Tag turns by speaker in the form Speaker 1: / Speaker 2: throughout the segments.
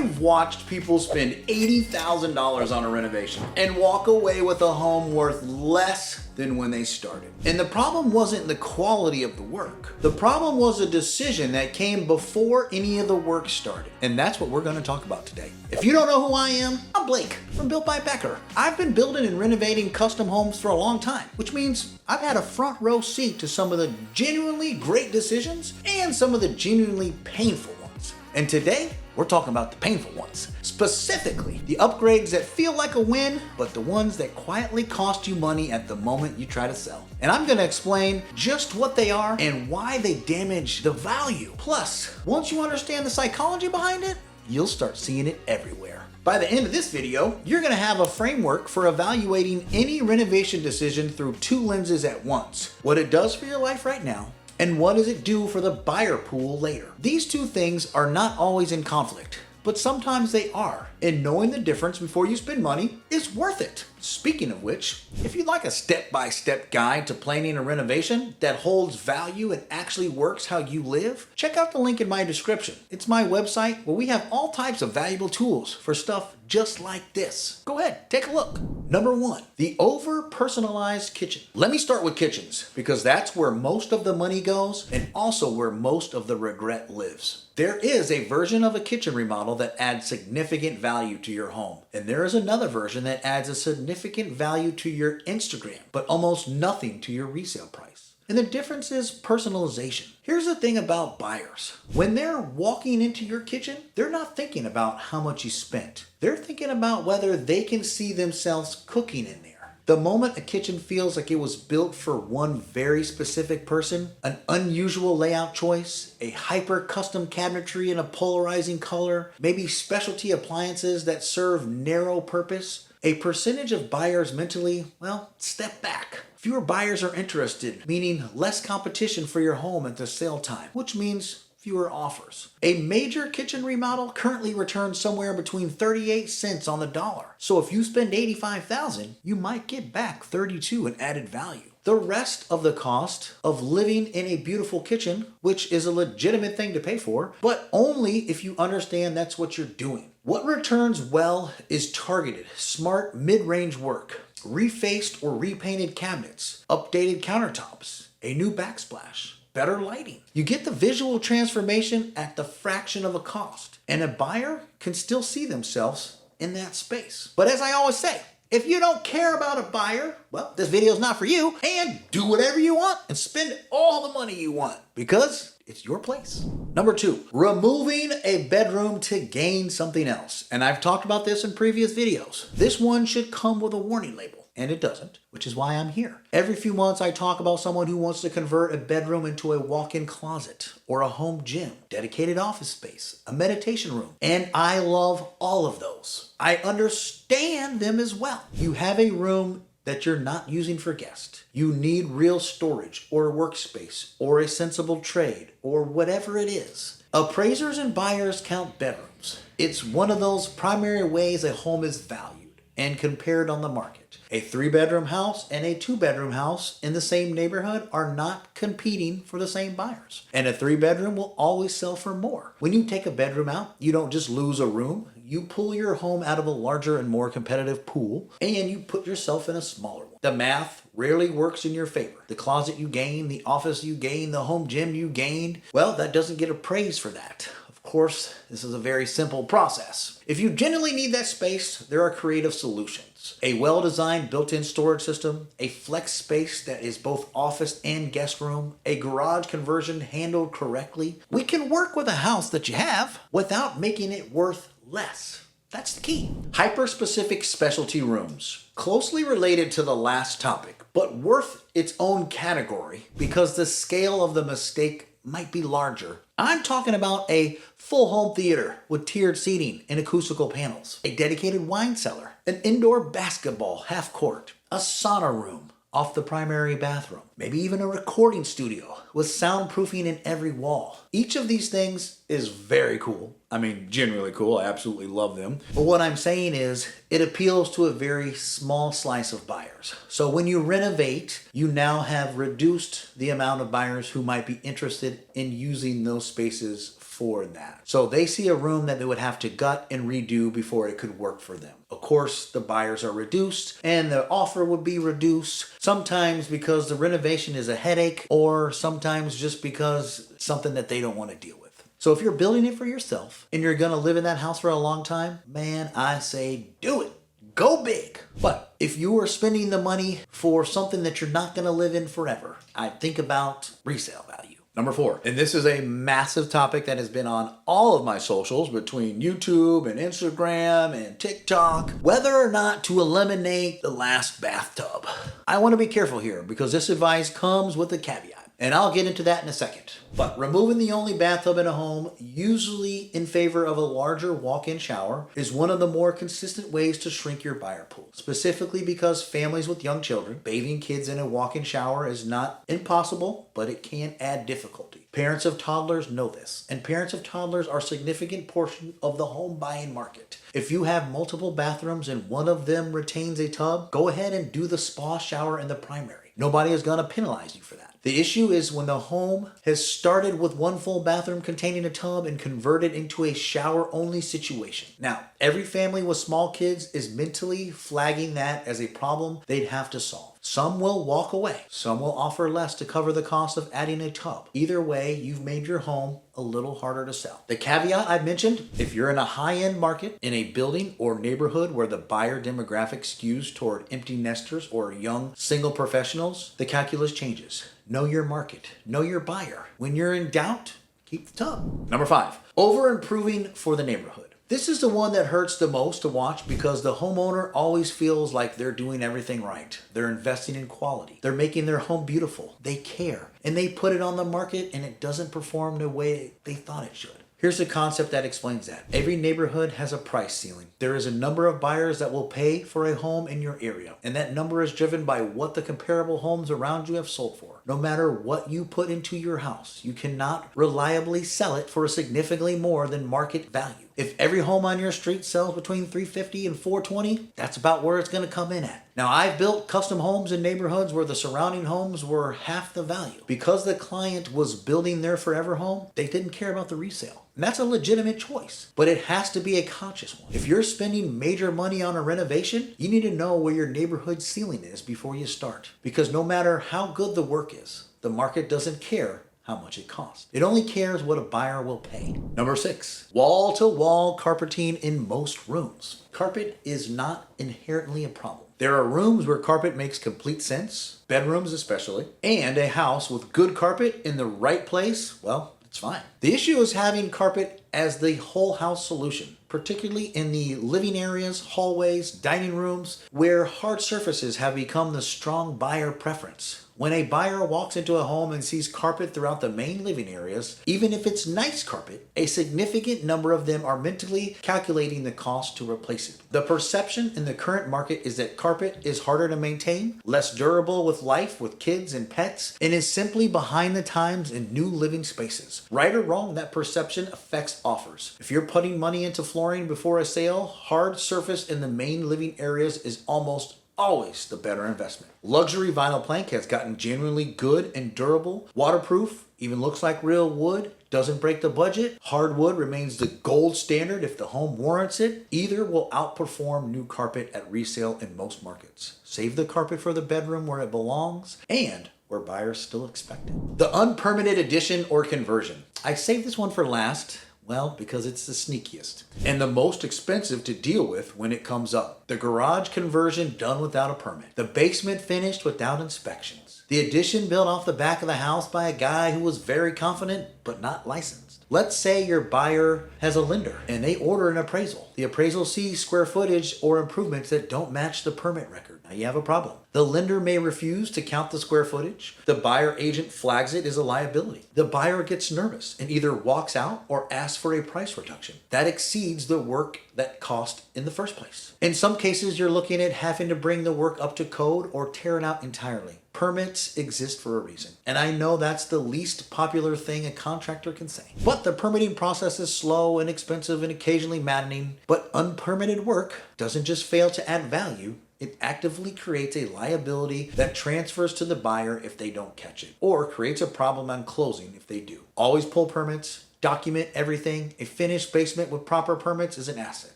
Speaker 1: I've watched people spend $80,000 on a renovation and walk away with a home worth less than when they started. And the problem wasn't the quality of the work. The problem was a decision that came before any of the work started. And that's what we're gonna talk about today. If you don't know who I am, I'm Blake from Built by Becker. I've been building and renovating custom homes for a long time, which means I've had a front row seat to some of the genuinely great decisions and some of the genuinely painful ones. And today, we're talking about the painful ones. Specifically, the upgrades that feel like a win, but the ones that quietly cost you money at the moment you try to sell. And I'm gonna explain just what they are and why they damage the value. Plus, once you understand the psychology behind it, you'll start seeing it everywhere. By the end of this video, you're gonna have a framework for evaluating any renovation decision through two lenses at once. What it does for your life right now, and what does it do for the buyer pool later? These two things are not always in conflict, but sometimes they are. And knowing the difference before you spend money is worth it. Speaking of which, if you'd like a step-by-step guide to planning a renovation that holds value and actually works how you live, check out the link in my description. It's my website where we have all types of valuable tools for stuff just like this. Go ahead, take a look. Number one, the over-personalized kitchen. Let me start with kitchens because that's where most of the money goes and also where most of the regret lives. There is a version of a kitchen remodel that adds significant value to your home. And there is another version that adds a significant value to your Instagram, but almost nothing to your resale price. And the difference is personalization. Here's the thing about buyers. When they're walking into your kitchen, they're not thinking about how much you spent. They're thinking about whether they can see themselves cooking in there. The moment a kitchen feels like it was built for one very specific person, an unusual layout choice, a hyper custom cabinetry in a polarizing color, maybe specialty appliances that serve narrow purpose, a percentage of buyers mentally, well, step back. Fewer buyers are interested, meaning less competition for your home at the sale time, which means fewer offers. A major kitchen remodel currently returns somewhere between 38 cents on the dollar. So if you spend $85,000, you might get back 32 in added value. The rest of the cost of living in a beautiful kitchen, which is a legitimate thing to pay for, but only if you understand that's what you're doing. What returns well is targeted, smart mid-range work, refaced or repainted cabinets, updated countertops, a new backsplash, better lighting. You get the visual transformation at the fraction of a cost, and a buyer can still see themselves in that space. But as I always say, if you don't care about a buyer, well, this video is not for you, and do whatever you want and spend all the money you want because it's your place. Number two, removing a bedroom to gain something else. And I've talked about this in previous videos. This one should come with a warning label. And it doesn't, which is why I'm here. Every few months I talk about someone who wants to convert a bedroom into a walk-in closet or a home gym, dedicated office space, a meditation room, and I love all of those. I understand them as well. You have a room that you're not using for guests. You need real storage or workspace or a sensible trade or whatever it is. Appraisers and buyers count bedrooms. It's one of those primary ways a home is valued and compared on the market. A 3-bedroom house and a 2-bedroom house in the same neighborhood are not competing for the same buyers. And a 3-bedroom will always sell for more. When you take a bedroom out, you don't just lose a room. You pull your home out of a larger and more competitive pool, and you put yourself in a smaller one. The math rarely works in your favor. The closet you gain, the office you gain, the home gym you gained, well, that doesn't get appraised for that. Of course, this is a very simple process. If you genuinely need that space, there are creative solutions. A well-designed built-in storage system, a flex space that is both office and guest room, a garage conversion handled correctly. We can work with a house that you have without making it worth less. That's the key. Hyper-specific specialty rooms, closely related to the last topic, but worth its own category because the scale of the mistake might be larger. I'm talking about a full home theater with tiered seating and acoustical panels, a dedicated wine cellar, an indoor basketball half court, a sauna room off the primary bathroom, maybe even a recording studio with soundproofing in every wall. Each of these things is very cool. I mean, genuinely cool. I absolutely love them. But what I'm saying is it appeals to a very small slice of buyers. So when you renovate, you now have reduced the amount of buyers who might be interested in using those spaces afford that. So they see a room that they would have to gut and redo before it could work for them. Of course, the buyers are reduced and the offer would be reduced, sometimes because the renovation is a headache or sometimes just because it's something that they don't want to deal with. So if you're building it for yourself and you're going to live in that house for a long time, man, I say do it. Go big. But if you are spending the money for something that you're not going to live in forever, I'd think about resale value. Number 4, and this is a massive topic that has been on all of my socials between YouTube and Instagram and TikTok, whether or not to eliminate the last bathtub. I want to be careful here because this advice comes with a caveat, and I'll get into that in a second. But removing the only bathtub in a home, usually in favor of a larger walk-in shower, is one of the more consistent ways to shrink your buyer pool. Specifically because families with young children, bathing kids in a walk-in shower is not impossible, but it can add difficulty. Parents of toddlers know this, and parents of toddlers are a significant portion of the home buying market. If you have multiple bathrooms and one of them retains a tub, go ahead and do the spa shower in the primary. Nobody is going to penalize you for that. The issue is when the home has started with one full bathroom containing a tub and converted into a shower-only situation. Now, every family with small kids is mentally flagging that as a problem they'd have to solve. Some will walk away. Some will offer less to cover the cost of adding a tub. Either way, you've made your home a little harder to sell. The caveat I mentioned, if you're in a high-end market, in a building or neighborhood where the buyer demographic skews toward empty nesters or young single professionals, the calculus changes. Know your market. Know your buyer. When you're in doubt, keep the tub. Number 5, over-improving for the neighborhood. This is the one that hurts the most to watch because the homeowner always feels like they're doing everything right. They're investing in quality. They're making their home beautiful. They care. And they put it on the market and it doesn't perform the way they thought it should. Here's a concept that explains that. Every neighborhood has a price ceiling. There is a number of buyers that will pay for a home in your area, and that number is driven by what the comparable homes around you have sold for. No matter what you put into your house, you cannot reliably sell it for significantly more than market value. If every home on your street sells between $350 and $420, that's about where it's going to come in at. Now, I've built custom homes in neighborhoods where the surrounding homes were half the value. Because the client was building their forever home, they didn't care about the resale. And that's a legitimate choice, but it has to be a conscious one. If you're spending major money on a renovation, you need to know where your neighborhood ceiling is before you start. Because no matter how good the work is, the market doesn't care how much it costs. It only cares what a buyer will pay. Number 6, wall-to-wall carpeting in most rooms. Carpet is not inherently a problem. There are rooms where carpet makes complete sense, bedrooms especially, and a house with good carpet in the right place, well, it's fine. The issue is having carpet as the whole house solution, particularly in the living areas, hallways, dining rooms, where hard surfaces have become the strong buyer preference. When a buyer walks into a home and sees carpet throughout the main living areas, even if it's nice carpet, a significant number of them are mentally calculating the cost to replace it. The perception in the current market is that carpet is harder to maintain, less durable with life, with kids and pets, and is simply behind the times in new living spaces. Right or wrong, that perception affects offers. If you're putting money into flooring before a sale, hard surface in the main living areas is almost always the better investment. Luxury vinyl plank has gotten genuinely good and durable, waterproof, even looks like real wood, doesn't break the budget. Hardwood remains the gold standard if the home warrants it. Either will outperform new carpet at resale in most markets. Save the carpet for the bedroom where it belongs and where buyers still expect it. The unpermitted addition or conversion. I saved this one for last. Well, because it's the sneakiest and the most expensive to deal with when it comes up. The garage conversion done without a permit. The basement finished without inspections. The addition built off the back of the house by a guy who was very confident but not licensed. Let's say your buyer has a lender and they order an appraisal. The appraisal sees square footage or improvements that don't match the permit record. Now you have a problem. The lender may refuse to count the square footage. The buyer agent flags it as a liability. The buyer gets nervous and either walks out or asks for a price reduction. That exceeds the work that cost in the first place. In some cases, you're looking at having to bring the work up to code or tear it out entirely. Permits exist for a reason. And I know that's the least popular thing a contractor can say. But the permitting process is slow and expensive and occasionally maddening. But unpermitted work doesn't just fail to add value. It actively creates a liability that transfers to the buyer if they don't catch it, or creates a problem on closing if they do. Always pull permits, document everything. A finished basement with proper permits is an asset.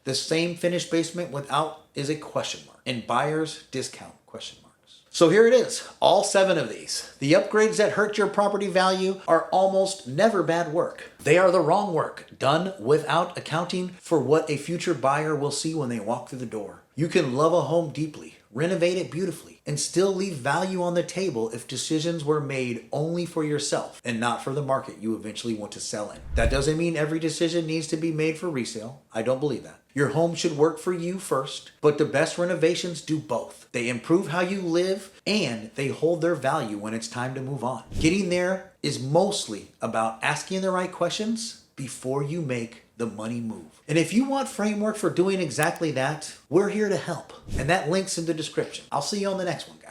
Speaker 1: The same finished basement without is a question mark. And buyers discount question marks. So here it is, all 7 of these. The upgrades that hurt your property value are almost never bad work. They are the wrong work, done without accounting for what a future buyer will see when they walk through the door. You can love a home deeply, renovate it beautifully, and still leave value on the table if decisions were made only for yourself and not for the market you eventually want to sell in. That doesn't mean every decision needs to be made for resale. I don't believe that. Your home should work for you first, but the best renovations do both. They improve how you live and they hold their value when it's time to move on. Getting there is mostly about asking the right questions before you make the money move. And if you want framework for doing exactly that, we're here to help. And that link's in the description. I'll see you on the next one, guys.